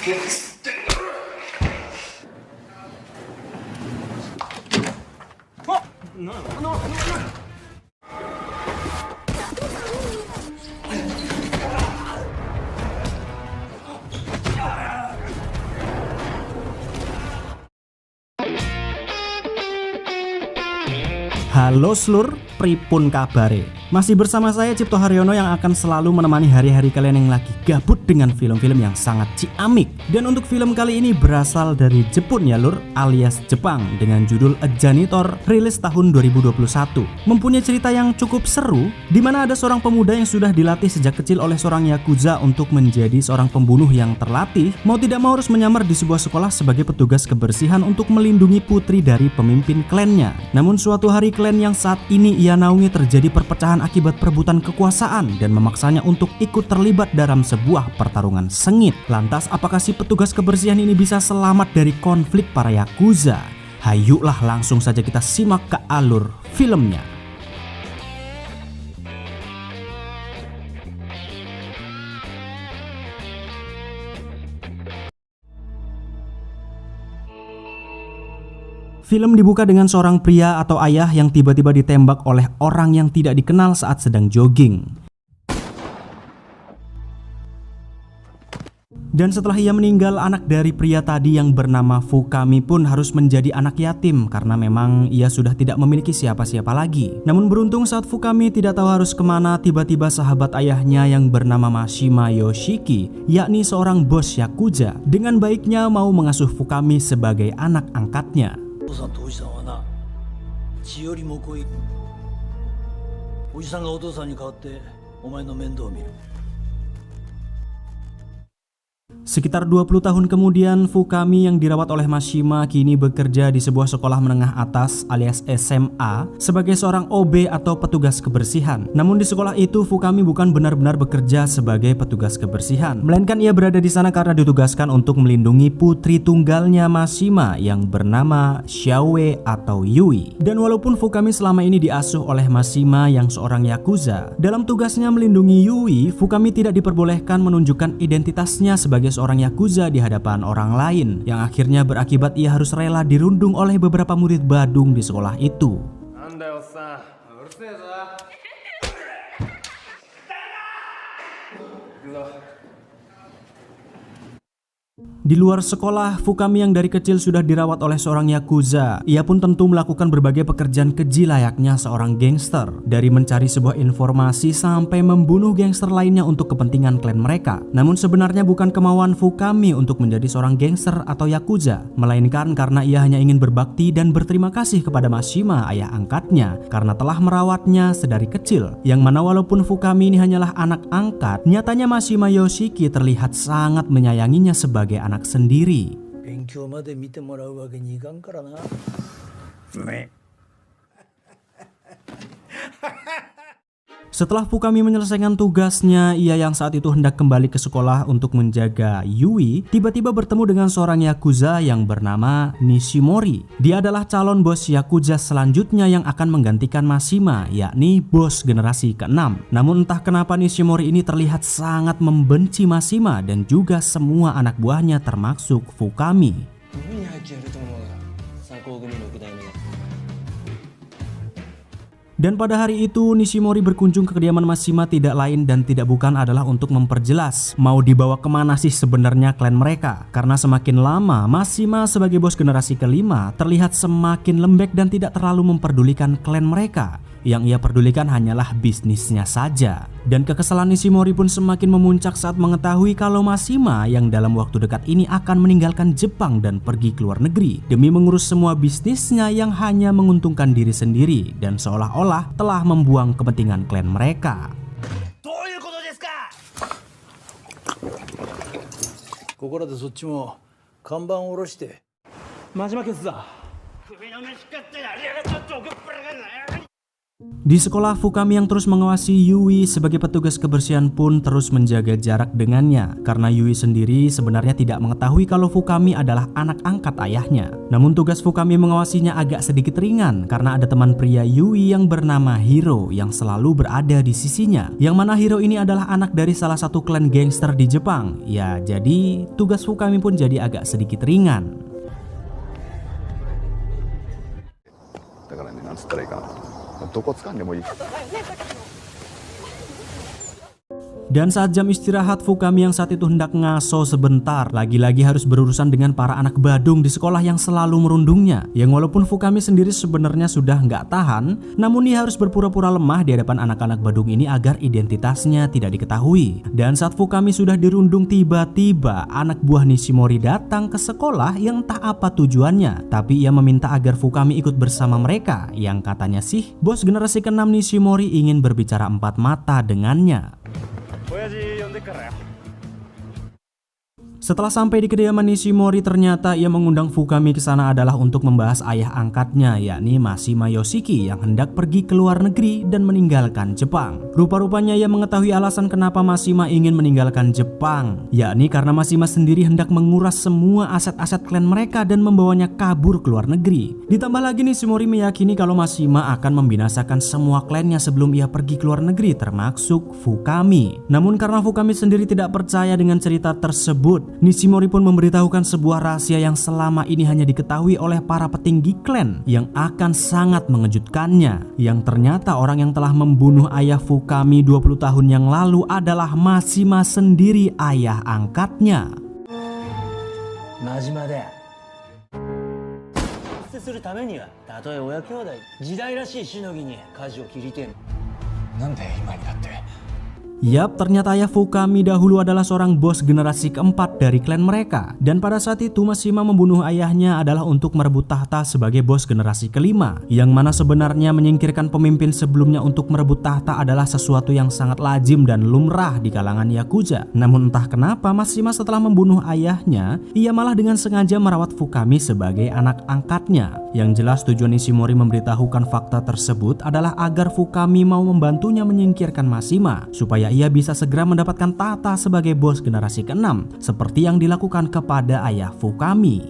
Halo Slur, pripun kabare? Masih bersama saya Cipto Haryono yang akan selalu menemani hari-hari kalian yang lagi gabut dengan film-film yang sangat ciamik. Dan untuk film kali ini berasal dari Jepun ya lur, alias Jepang, dengan judul A Janitor, rilis tahun 2021. Mempunyai cerita yang cukup seru, di mana ada seorang pemuda yang sudah dilatih sejak kecil oleh seorang yakuza untuk menjadi seorang pembunuh yang terlatih, mau tidak mau harus menyamar di sebuah sekolah sebagai petugas kebersihan untuk melindungi putri dari pemimpin klannya. Namun suatu hari klan yang saat ini ia naungi terjadi perpecahan akibat perebutan kekuasaan dan memaksanya untuk ikut terlibat dalam sebuah pertarungan sengit. Lantas apakah si petugas kebersihan ini bisa selamat dari konflik para yakuza? Hayuklah langsung saja kita simak ke alur filmnya. Film dibuka dengan seorang pria atau ayah yang tiba-tiba ditembak oleh orang yang tidak dikenal saat sedang jogging. Dan setelah ia meninggal, anak dari pria tadi yang bernama Fukami pun harus menjadi anak yatim karena memang ia sudah tidak memiliki siapa-siapa lagi. Namun beruntung saat Fukami tidak tahu harus kemana, tiba-tiba sahabat ayahnya yang bernama Mashima Yoshiki, yakni seorang bos yakuza, dengan baiknya mau mengasuh Fukami sebagai anak angkatnya. お父さんとおじさんはな血よりも濃いおじさんがお父さんに代わってお前の面倒を見る Sekitar 20 tahun kemudian, Fukami yang dirawat oleh Mashima kini bekerja di sebuah sekolah menengah atas alias SMA sebagai seorang OB atau petugas kebersihan. Namun di sekolah itu Fukami bukan benar-benar bekerja sebagai petugas kebersihan, melainkan ia berada di sana karena ditugaskan untuk melindungi putri tunggalnya Mashima yang bernama Xiaowe atau Yui. Dan walaupun Fukami selama ini diasuh oleh Mashima yang seorang yakuza, dalam tugasnya melindungi Yui, Fukami tidak diperbolehkan menunjukkan identitasnya sebagai seorang yakuza di hadapan orang lain, yang akhirnya berakibat ia harus rela dirundung oleh beberapa murid badung di sekolah itu. Di luar sekolah, Fukami yang dari kecil sudah dirawat oleh seorang yakuza. Ia pun tentu melakukan berbagai pekerjaan keji layaknya seorang gangster, dari mencari sebuah informasi sampai membunuh gangster lainnya untuk kepentingan klan mereka. Namun sebenarnya bukan kemauan Fukami untuk menjadi seorang gangster atau yakuza, melainkan karena ia hanya ingin berbakti dan berterima kasih kepada Mashima, ayah angkatnya, karena telah merawatnya sedari kecil. Yang mana walaupun Fukami ini hanyalah anak angkat, nyatanya Mashima Yoshiki terlihat sangat menyayanginya sebagai anak sendiri. Setelah Fukami menyelesaikan tugasnya, ia yang saat itu hendak kembali ke sekolah untuk menjaga Yui, tiba-tiba bertemu dengan seorang yakuza yang bernama Nishimori. Dia adalah calon bos yakuza selanjutnya yang akan menggantikan Mashima, yakni bos generasi ke-6. Namun entah kenapa Nishimori ini terlihat sangat membenci Mashima dan juga semua anak buahnya termasuk Fukami. Dan pada hari itu Nishimori berkunjung ke kediaman Mashima tidak lain dan tidak bukan adalah untuk memperjelas mau dibawa kemana sih sebenarnya klan mereka. Karena semakin lama Mashima sebagai bos generasi kelima terlihat semakin lembek dan tidak terlalu memperdulikan klan mereka. Yang ia pedulikan hanyalah bisnisnya saja. Dan kekesalan Nishimori pun semakin memuncak saat mengetahui kalau Mashima yang dalam waktu dekat ini akan meninggalkan Jepang dan pergi ke luar negeri demi mengurus semua bisnisnya yang hanya menguntungkan diri sendiri dan seolah-olah telah membuang kepentingan klan mereka. Di sekolah, Fukami yang terus mengawasi Yui sebagai petugas kebersihan pun terus menjaga jarak dengannya karena Yui sendiri sebenarnya tidak mengetahui kalau Fukami adalah anak angkat ayahnya. Namun tugas Fukami mengawasinya agak sedikit ringan karena ada teman pria Yui yang bernama Hiro yang selalu berada di sisinya. Yang mana Hiro ini adalah anak dari salah satu klan gangster di Jepang. Ya, jadi tugas Fukami pun jadi agak sedikit ringan. Dan saat jam istirahat, Fukami yang saat itu hendak ngaso sebentar, lagi-lagi harus berurusan dengan para anak badung di sekolah yang selalu merundungnya. Yang walaupun Fukami sendiri sebenarnya sudah nggak tahan, namun ia harus berpura-pura lemah di hadapan anak-anak badung ini agar identitasnya tidak diketahui. Dan saat Fukami sudah dirundung, tiba-tiba anak buah Nishimori datang ke sekolah yang tak apa tujuannya. Tapi ia meminta agar Fukami ikut bersama mereka, yang katanya sih bos generasi ke-6 Nishimori ingin berbicara empat mata dengannya. Setelah sampai di kediaman Nishimori, ternyata ia mengundang Fukami ke sana adalah untuk membahas ayah angkatnya, yakni Mashima Yoshiki yang hendak pergi ke luar negeri dan meninggalkan Jepang. Rupa-rupanya ia mengetahui alasan kenapa Mashima ingin meninggalkan Jepang, yakni karena Mashima sendiri hendak menguras semua aset-aset klan mereka dan membawanya kabur ke luar negeri. Ditambah lagi Nishimori meyakini kalau Mashima akan membinasakan semua klannya sebelum ia pergi ke luar negeri, termasuk Fukami. Namun karena Fukami sendiri tidak percaya dengan cerita tersebut, Nishimori pun memberitahukan sebuah rahasia yang selama ini hanya diketahui oleh para petinggi klan yang akan sangat mengejutkannya. Yang ternyata orang yang telah membunuh ayah Fukami 20 tahun yang lalu adalah Mashima sendiri, ayah angkatnya. Majimaだ。出世するためには、たとえ親兄弟、時代らしいしのぎに舵を切りてえ。なんで今になって。Yap, ternyata ayah Fukami dahulu adalah seorang bos generasi keempat dari klan mereka. Dan pada saat itu Mashima membunuh ayahnya adalah untuk merebut tahta sebagai bos generasi kelima. Yang mana sebenarnya menyingkirkan pemimpin sebelumnya untuk merebut tahta adalah sesuatu yang sangat lazim dan lumrah di kalangan Yakuza. Namun entah kenapa Mashima setelah membunuh ayahnya, ia malah dengan sengaja merawat Fukami sebagai anak angkatnya. Yang jelas tujuan Nishimori memberitahukan fakta tersebut adalah agar Fukami mau membantunya menyingkirkan Mashima, supaya ia bisa segera mendapatkan tahta sebagai bos generasi ke-6 seperti yang dilakukan kepada ayah Fukami.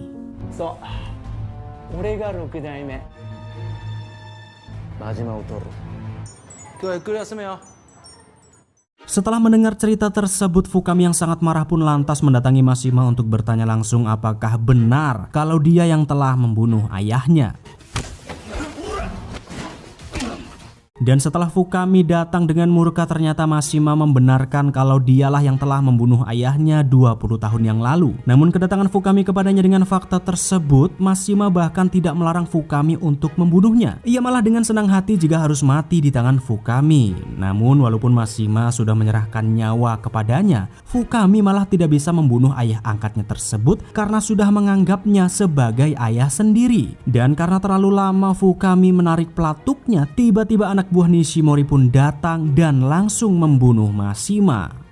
So,俺が6代目。真島を取る。今日はゆっくり休めよ。Setelah mendengar cerita tersebut, Fukami yang sangat marah pun lantas mendatangi Mashima untuk bertanya langsung apakah benar kalau dia yang telah membunuh ayahnya. Dan setelah Fukami datang dengan murka, ternyata Mashima membenarkan kalau dialah yang telah membunuh ayahnya 20 tahun yang lalu. Namun kedatangan Fukami kepadanya dengan fakta tersebut, Mashima bahkan tidak melarang Fukami untuk membunuhnya. Ia malah dengan senang hati jika harus mati di tangan Fukami. Namun walaupun Mashima sudah menyerahkan nyawa kepadanya, Fukami malah tidak bisa membunuh ayah angkatnya tersebut karena sudah menganggapnya sebagai ayah sendiri. Dan karena terlalu lama Fukami menarik pelatuknya, tiba-tiba anak buah Nishimori pun datang dan langsung membunuh Mashima.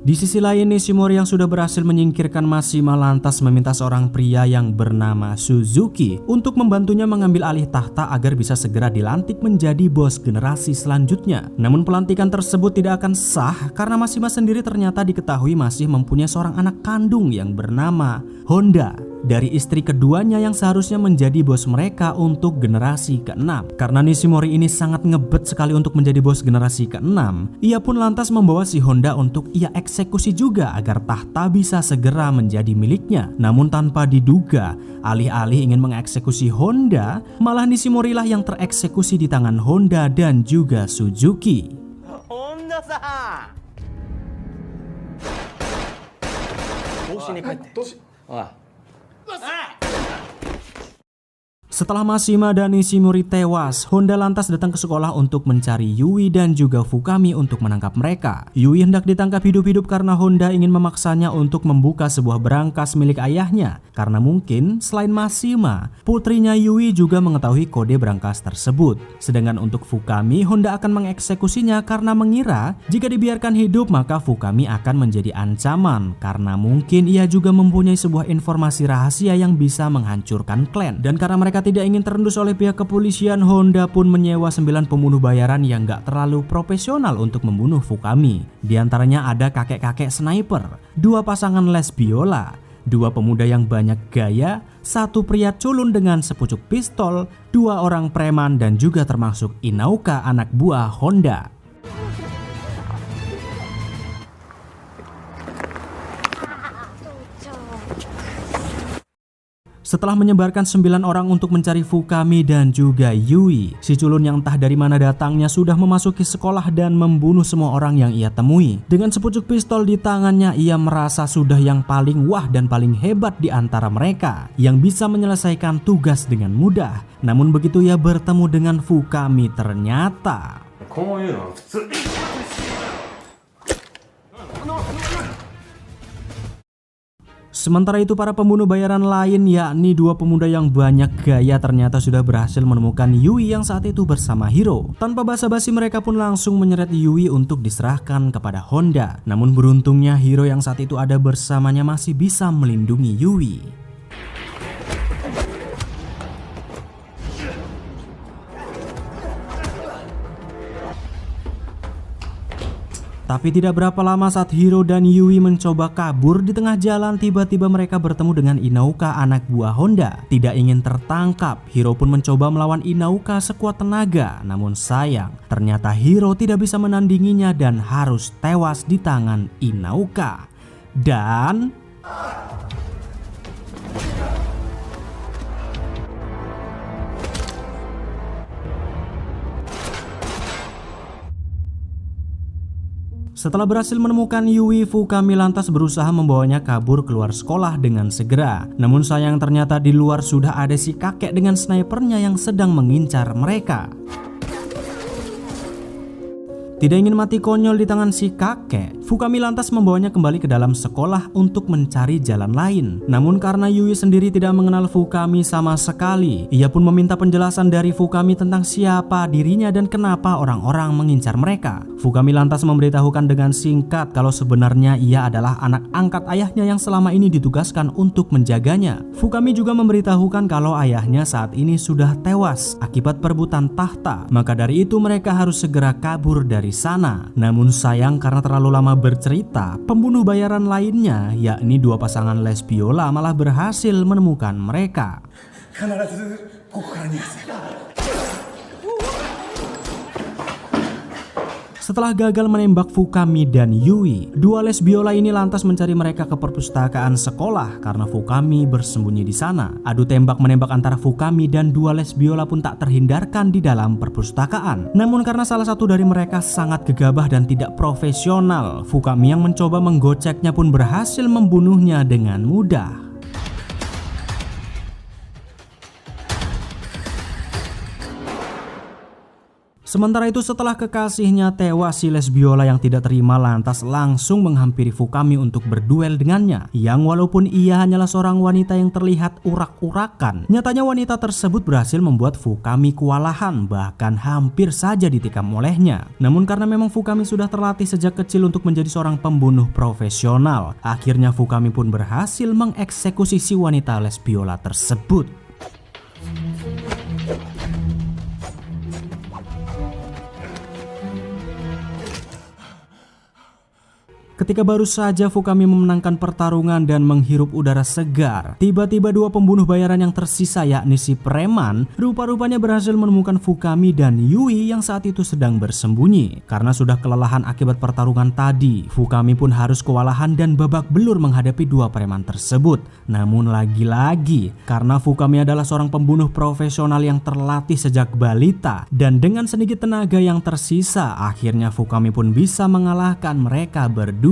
Di sisi lain, Nishimori yang sudah berhasil menyingkirkan Mashima lantas meminta seorang pria yang bernama Suzuki untuk membantunya mengambil alih tahta agar bisa segera dilantik menjadi bos generasi selanjutnya. Namun pelantikan tersebut tidak akan sah karena Mashima sendiri ternyata diketahui masih mempunyai seorang anak kandung yang bernama Honda dari istri keduanya yang seharusnya menjadi bos mereka untuk generasi ke-6. Karena Nishimori ini sangat ngebet sekali untuk menjadi bos generasi ke-6, ia pun lantas membawa si Honda untuk ia eksekusi juga agar tahta bisa segera menjadi miliknya. Namun tanpa diduga, alih-alih ingin mengeksekusi Honda, malah Nishimori lah yang tereksekusi di tangan Honda dan juga Suzuki. Honda-san! Setelah Mashima dan Ishimori tewas, Honda lantas datang ke sekolah untuk mencari Yui dan juga Fukami untuk menangkap mereka. Yui hendak ditangkap hidup-hidup karena Honda ingin memaksanya untuk membuka sebuah berangkas milik ayahnya. Karena mungkin selain Mashima, putrinya Yui juga mengetahui kode berangkas tersebut. Sedangkan untuk Fukami, Honda akan mengeksekusinya karena mengira jika dibiarkan hidup maka Fukami akan menjadi ancaman. Karena mungkin ia juga mempunyai sebuah informasi rahasia yang bisa menghancurkan klan. Dan karena mereka tidak ingin terendus oleh pihak kepolisian, Honda pun menyewa 9 pembunuh bayaran yang gak terlalu profesional untuk membunuh Fukami. Di antaranya ada kakek-kakek sniper, 2 pasangan les biola, 2 pemuda yang banyak gaya, 1 pria culun dengan sepucuk pistol, 2 orang preman dan juga termasuk Inauka anak buah Honda. Setelah menyebarkan 9 orang untuk mencari Fukami dan juga Yui, si culun yang entah dari mana datangnya sudah memasuki sekolah dan membunuh semua orang yang ia temui. Dengan sepucuk pistol di tangannya, ia merasa sudah yang paling wah dan paling hebat di antara mereka, yang bisa menyelesaikan tugas dengan mudah. Namun begitu ia bertemu dengan Fukami, ternyata sementara itu para pembunuh bayaran lain, yakni 2 pemuda yang banyak gaya, ternyata sudah berhasil menemukan Yui yang saat itu bersama Hiro. Tanpa basa-basi mereka pun langsung menyeret Yui untuk diserahkan kepada Honda. Namun beruntungnya Hiro yang saat itu ada bersamanya masih bisa melindungi Yui. Tapi tidak berapa lama saat Hiro dan Yui mencoba kabur, di tengah jalan tiba-tiba mereka bertemu dengan Inauka anak buah Honda. Tidak ingin tertangkap, Hiro pun mencoba melawan Inauka sekuat tenaga. Namun sayang, ternyata Hiro tidak bisa menandinginya dan harus tewas di tangan Inauka. Dan setelah berhasil menemukan Yui, Fukami lantas berusaha membawanya kabur keluar sekolah dengan segera. Namun sayang, ternyata di luar sudah ada si kakek dengan snipernya yang sedang mengincar mereka. Tidak ingin mati konyol di tangan si kakek, Fukami lantas membawanya kembali ke dalam sekolah untuk mencari jalan lain. Namun karena Yui sendiri tidak mengenal Fukami sama sekali, ia pun meminta penjelasan dari Fukami tentang siapa dirinya dan kenapa orang-orang mengincar mereka. Fukami lantas memberitahukan dengan singkat kalau sebenarnya ia adalah anak angkat ayahnya yang selama ini ditugaskan untuk menjaganya. Fukami juga memberitahukan kalau ayahnya saat ini sudah tewas akibat perebutan tahta, maka dari itu mereka harus segera kabur dari sana. Namun sayang, karena terlalu lama bercerita, pembunuh bayaran lainnya, yakni 2 pasangan les biola, malah berhasil menemukan mereka. Setelah gagal menembak Fukami dan Yui, 2 les biola ini lantas mencari mereka ke perpustakaan sekolah karena Fukami bersembunyi di sana. Adu tembak-menembak antara Fukami dan 2 les biola pun tak terhindarkan di dalam perpustakaan. Namun karena salah satu dari mereka sangat gegabah dan tidak profesional, Fukami yang mencoba menggoceknya pun berhasil membunuhnya dengan mudah. Sementara itu setelah kekasihnya tewas, si les biola yang tidak terima lantas langsung menghampiri Fukami untuk berduel dengannya. Yang walaupun ia hanyalah seorang wanita yang terlihat urak-urakan, nyatanya wanita tersebut berhasil membuat Fukami kewalahan, bahkan hampir saja ditikam olehnya. Namun karena memang Fukami sudah terlatih sejak kecil untuk menjadi seorang pembunuh profesional, akhirnya Fukami pun berhasil mengeksekusi si wanita les biola tersebut. Ketika baru saja Fukami memenangkan pertarungan dan menghirup udara segar, tiba-tiba 2 pembunuh bayaran yang tersisa, yakni si preman, rupa-rupanya berhasil menemukan Fukami dan Yui yang saat itu sedang bersembunyi. Karena sudah kelelahan akibat pertarungan tadi, Fukami pun harus kewalahan dan babak belur menghadapi 2 preman tersebut. Namun lagi-lagi, karena Fukami adalah seorang pembunuh profesional yang terlatih sejak balita, dan dengan sedikit tenaga yang tersisa, akhirnya Fukami pun bisa mengalahkan mereka berdua.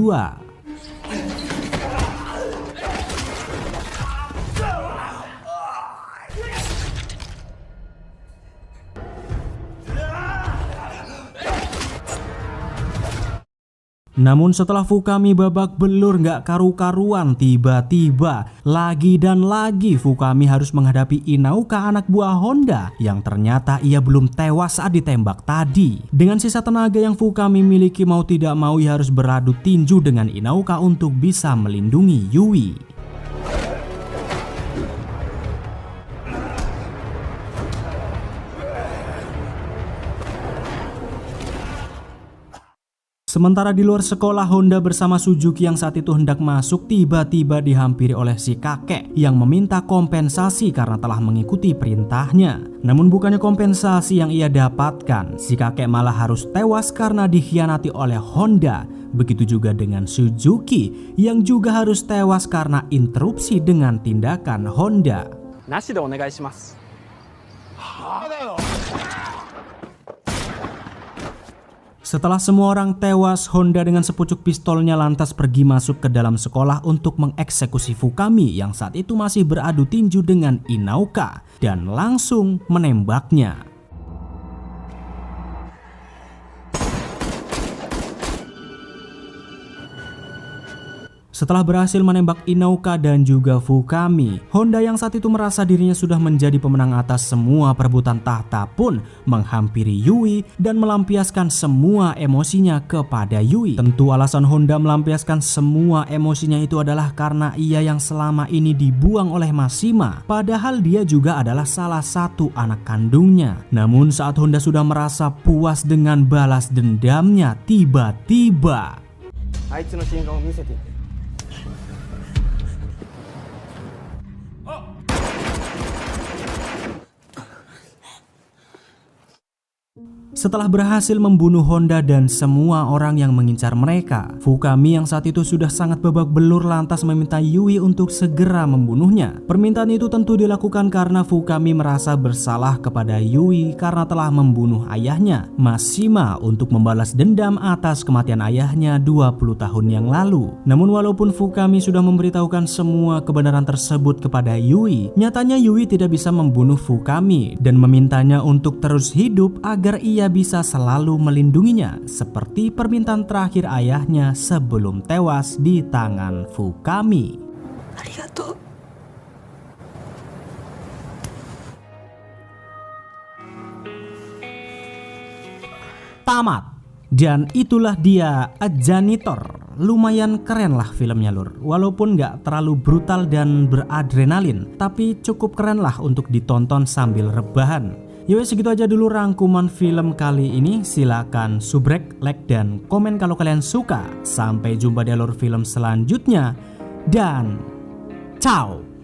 Namun setelah Fukami babak belur gak karu-karuan, tiba-tiba lagi dan lagi Fukami harus menghadapi Inauka, anak buah Honda, yang ternyata ia belum tewas saat ditembak tadi. Dengan sisa tenaga yang Fukami miliki, mau tidak mau ia harus beradu tinju dengan Inauka untuk bisa melindungi Yui. Sementara di luar sekolah, Honda bersama Suzuki yang saat itu hendak masuk tiba-tiba dihampiri oleh si kakek yang meminta kompensasi karena telah mengikuti perintahnya. Namun bukannya kompensasi yang ia dapatkan, si kakek malah harus tewas karena dikhianati oleh Honda. Begitu juga dengan Suzuki yang juga harus tewas karena interupsi dengan tindakan Honda. Nashi de onegai shimasu. Setelah semua orang tewas, Honda dengan sepucuk pistolnya lantas pergi masuk ke dalam sekolah untuk mengeksekusi Fukami yang saat itu masih beradu tinju dengan Inauka dan langsung menembaknya. Setelah berhasil menembak Inauka dan juga Fukami, Honda yang saat itu merasa dirinya sudah menjadi pemenang atas semua perebutan tahta pun menghampiri Yui dan melampiaskan semua emosinya kepada Yui. Tentu alasan Honda melampiaskan semua emosinya itu adalah karena ia yang selama ini dibuang oleh Mashima, padahal dia juga adalah salah satu anak kandungnya. Namun saat Honda sudah merasa puas dengan balas dendamnya, tiba-tiba setelah berhasil membunuh Honda dan semua orang yang mengincar mereka, Fukami yang saat itu sudah sangat babak belur lantas meminta Yui untuk segera membunuhnya. Permintaan itu tentu dilakukan karena Fukami merasa bersalah kepada Yui karena telah membunuh ayahnya, Mashima, untuk membalas dendam atas kematian ayahnya 20 tahun yang lalu. Namun walaupun Fukami sudah memberitahukan semua kebenaran tersebut kepada Yui, nyatanya Yui tidak bisa membunuh Fukami dan memintanya untuk terus hidup agar ia bisa selalu melindunginya seperti permintaan terakhir ayahnya sebelum tewas di tangan Fukami. Arigatou. Tamat. Dan itulah dia A Janitor. Lumayan keren lah filmnya lur. Walaupun gak terlalu brutal dan beradrenalin, tapi cukup keren lah untuk ditonton sambil rebahan. Yowes, segitu aja dulu rangkuman film kali ini. Silakan subrek, like, dan komen kalau kalian suka. Sampai jumpa di alur film selanjutnya. Dan ciao.